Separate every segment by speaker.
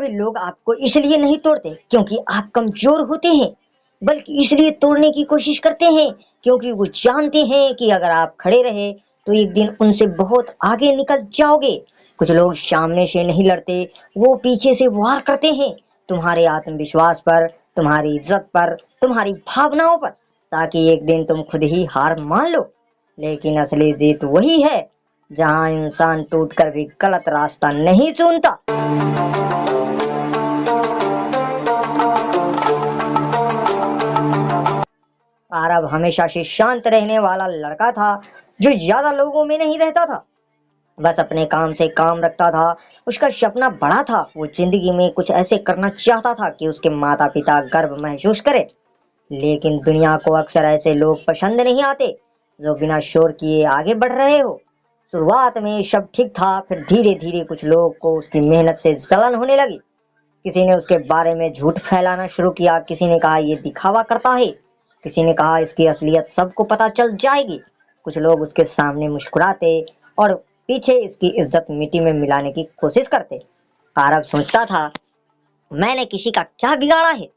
Speaker 1: कभी लोग आपको इसलिए नहीं तोड़ते क्योंकि आप कमजोर होते हैं, बल्कि इसलिए तोड़ने की कोशिश करते हैं क्योंकि वो जानते हैं कि अगर आप खड़े रहे तो एक दिन उनसे बहुत आगे निकल जाओगे। कुछ लोग सामने से नहीं लड़ते, वो पीछे से वार करते हैं तुम्हारे आत्मविश्वास पर, तुम्हारी इज्जत पर, तुम्हारी भावनाओं पर, ताकि एक दिन तुम खुद ही हार मान लो। लेकिन असली जीत वही है जहां इंसान टूटकर भी गलत रास्ता नहीं चुनता। आरव हमेशा से शांत रहने वाला लड़का था, जो ज्यादा लोगों में नहीं रहता था, बस अपने काम से काम रखता था। उसका सपना बड़ा था, वो जिंदगी में कुछ ऐसे करना चाहता था कि उसके माता पिता गर्व महसूस करे। लेकिन दुनिया को अक्सर ऐसे लोग पसंद नहीं आते जो बिना शोर किए आगे बढ़ रहे हो। शुरुआत में सब ठीक था, फिर धीरे धीरे कुछ लोगों को उसकी मेहनत से जलन होने लगी। किसी ने उसके बारे में झूठ फैलाना शुरू किया, किसी ने कहा ये दिखावा करता है, किसी ने कहा इसकी असलियत सबको पता चल जाएगी। कुछ लोग उसके सामने मुस्कुराते और पीछे इसकी इज्जत मिट्टी में मिलाने की कोशिश करते। आरव सोचता था, मैंने किसी का क्या बिगाड़ा है?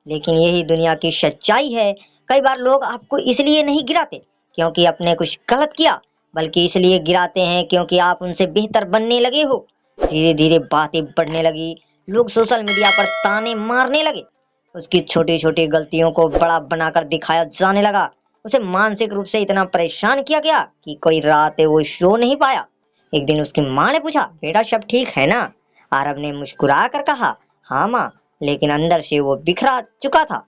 Speaker 1: लेकिन यही दुनिया की सच्चाई है। कई बार लोग आपको इसलिए नहीं गिराते क्योंकि आपने कुछ गलत किया, बल्कि इसलिए गिराते हैं क्योंकि आप उनसे बेहतर बनने लगे हो। धीरे धीरे बातें बढ़ने लगी, लोग सोशल मीडिया पर ताने मारने लगे। उसकी छोटी छोटी गलतियों को बड़ा बनाकर दिखाया जाने लगा। उसे मानसिक रूप से इतना परेशान किया गया कि कोई रात वो सो नहीं पाया। एक दिन उसकी माँ ने पूछा, बेटा सब ठीक है ना? आरव ने मुस्कुरा कर कहा, हाँ माँ, लेकिन अंदर से वो बिखरा चुका था।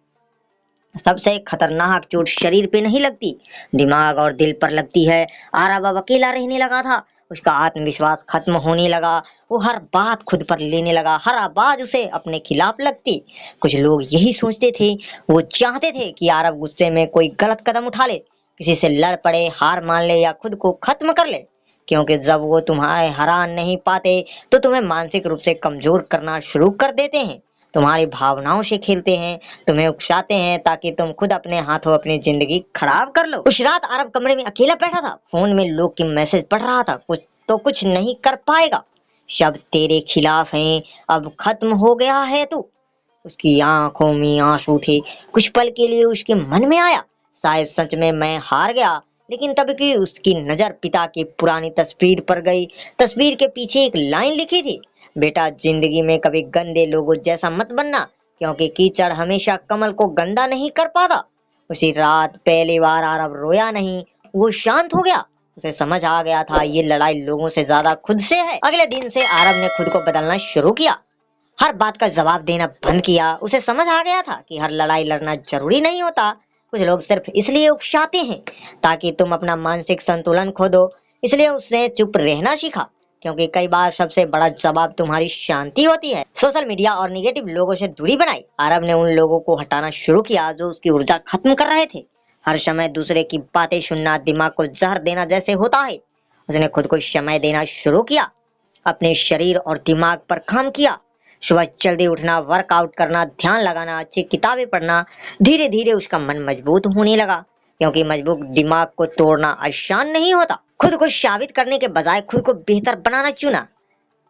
Speaker 1: सबसे खतरनाक चोट शरीर पे नहीं लगती, दिमाग और दिल पर लगती है। आरव अब अकेला रहने लगा था, उसका आत्मविश्वास खत्म होने लगा। वो हर बात खुद पर लेने लगा, हर आवाज उसे अपने खिलाफ लगती। कुछ लोग यही सोचते थे, वो चाहते थे कि आरव गुस्से में कोई गलत कदम उठा ले, किसी से लड़ पड़े, हार मान ले या खुद को खत्म कर ले। क्योंकि जब वो तुम्हारे हरा नहीं पाते तो तुम्हें मानसिक रूप से कमजोर करना शुरू कर देते हैं, तुम्हारी भावनाओं से खेलते हैं, तुम्हें उकसाते हैं ताकि तुम खुद अपने हाथों अपनी जिंदगी खराब कर लो। उस रात आरव कमरे में अकेला बैठा था, फोन में लोग की मैसेज पढ़ रहा था। कुछ नहीं कर पाएगा, सब तेरे खिलाफ हैं, अब खत्म हो गया है तू। उसकी आंखों में आंसू थे। कुछ पल के लिए उसके मन में आया, शायद सच में मैं हार गया। लेकिन तब की उसकी नजर पिता की पुरानी तस्वीर पर गई। तस्वीर के पीछे एक लाइन लिखी थी, बेटा जिंदगी में कभी गंदे लोगों जैसा मत बनना, क्योंकि कीचड़ हमेशा कमल को गंदा नहीं कर पाता। उसी रात पहली बार आरव रोया नहीं, वो शांत हो गया। उसे समझ आ गया था ये लड़ाई लोगों से ज्यादा खुद से है। अगले दिन से आरव ने खुद को बदलना शुरू किया, हर बात का जवाब देना बंद किया। उसे समझ आ गया था कि हर लड़ाई लड़ना जरूरी नहीं होता, कुछ लोग सिर्फ इसलिए उकसाते हैं ताकि तुम अपना मानसिक संतुलन खो दो। इसलिए उसने चुप रहना सीखा, क्योंकि कई बार सबसे बड़ा जवाब तुम्हारी शांति होती है। सोशल मीडिया और निगेटिव लोगों से दूरी बनाई। आरव ने उन लोगों को हटाना शुरू किया जो उसकी ऊर्जा खत्म कर रहे थे। हर समय दूसरे की बातें सुनना दिमाग को जहर देना जैसे होता है। उसने खुद को समय देना शुरू किया, अपने शरीर और दिमाग पर काम किया। सुबह जल्दी उठना, वर्कआउट करना, ध्यान लगाना, अच्छी किताबें पढ़ना। धीरे धीरे उसका मन मजबूत होने लगा, क्योंकि मजबूत दिमाग को तोड़ना आसान नहीं होता। खुद को साबित करने के बजाय खुद को बेहतर बनाना चुना।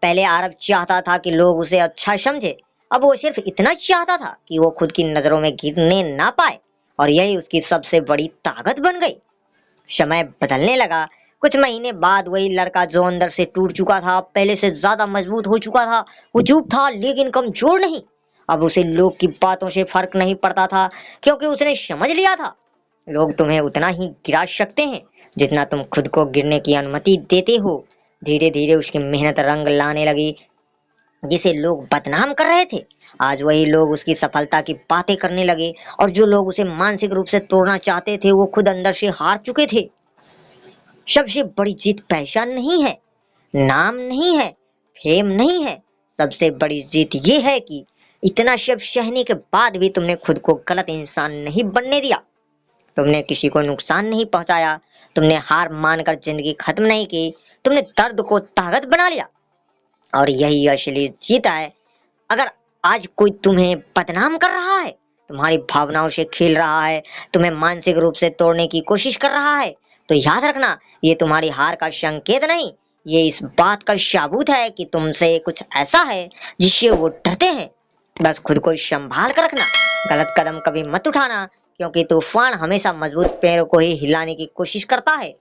Speaker 1: पहले आरव चाहता था कि लोग उसे अच्छा समझे, अब वो सिर्फ इतना चाहता था कि वो खुद की नजरों में गिरने ना पाए, और यही उसकी सबसे बड़ी ताकत बन गई। समय बदलने लगा। कुछ महीने बाद वही लड़का जो अंदर से टूट चुका था, पहले से ज्यादा मजबूत हो चुका था। वो चुप था लेकिन कमजोर नहीं। अब उसे लोग की बातों से फर्क नहीं पड़ता था, क्योंकि उसने समझ लिया था लोग तुम्हें उतना ही गिरा सकते हैं जितना तुम खुद को गिरने की अनुमति देते हो। धीरे धीरे उसकी मेहनत रंग लाने लगी। जिसे लोग बदनाम कर रहे थे, आज वही लोग उसकी सफलता की बातें करने लगे, और जो लोग उसे मानसिक रूप से तोड़ना चाहते थे वो खुद अंदर से हार चुके थे। सबसे बड़ी जीत पहचान नहीं है, नाम नहीं है, फेम नहीं है। सबसे बड़ी जीत ये है कि इतना सब सहने के बाद भी तुमने खुद को गलत इंसान नहीं बनने दिया। तुमने किसी को नुकसान नहीं पहुंचाया, तुमने हार मानकर जिंदगी खत्म नहीं की, तुमने दर्द को ताकत बना लिया। और यही असली जीत है। अगर आज कोई तुम्हें बदनाम कर रहा है, तुम्हारी भावनाओं से खेल रहा है, तुम्हें मानसिक रूप से तोड़ने की कोशिश कर रहा है, तो याद रखना ये तुम्हारी हार का संकेत नहीं, ये इस बात का सबूत है कि तुमसे कुछ ऐसा है जिससे वो डरते हैं। बस खुद को संभाल कर रखना, गलत कदम कभी मत उठाना, क्योंकि तूफान हमेशा मजबूत पैरों को ही हिलाने की कोशिश करता है।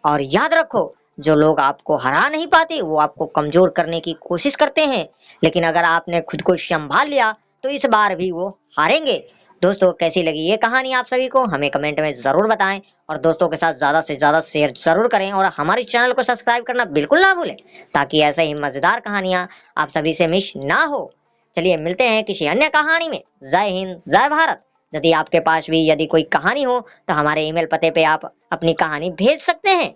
Speaker 1: और याद रखो, जो लोग आपको हरा नहीं पाते वो आपको कमजोर करने की कोशिश करते हैं, लेकिन अगर आपने खुद को संभाल लिया तो इस बार भी वो हारेंगे। दोस्तों, कैसी लगी ये कहानी आप सभी को हमें कमेंट में जरूर बताएं, और दोस्तों के साथ ज्यादा से ज्यादा शेयर जरूर करें, और हमारे चैनल को सब्सक्राइब करना बिल्कुल ना भूलें, ताकि ऐसे ही मजेदार कहानियां आप सभी से मिस ना हो। चलिए मिलते हैं किसी अन्य कहानी में। जय हिंद, जय भारत। यदि आपके पास भी यदि कोई कहानी हो तो हमारे ईमेल पते पे आप अपनी कहानी भेज सकते हैं।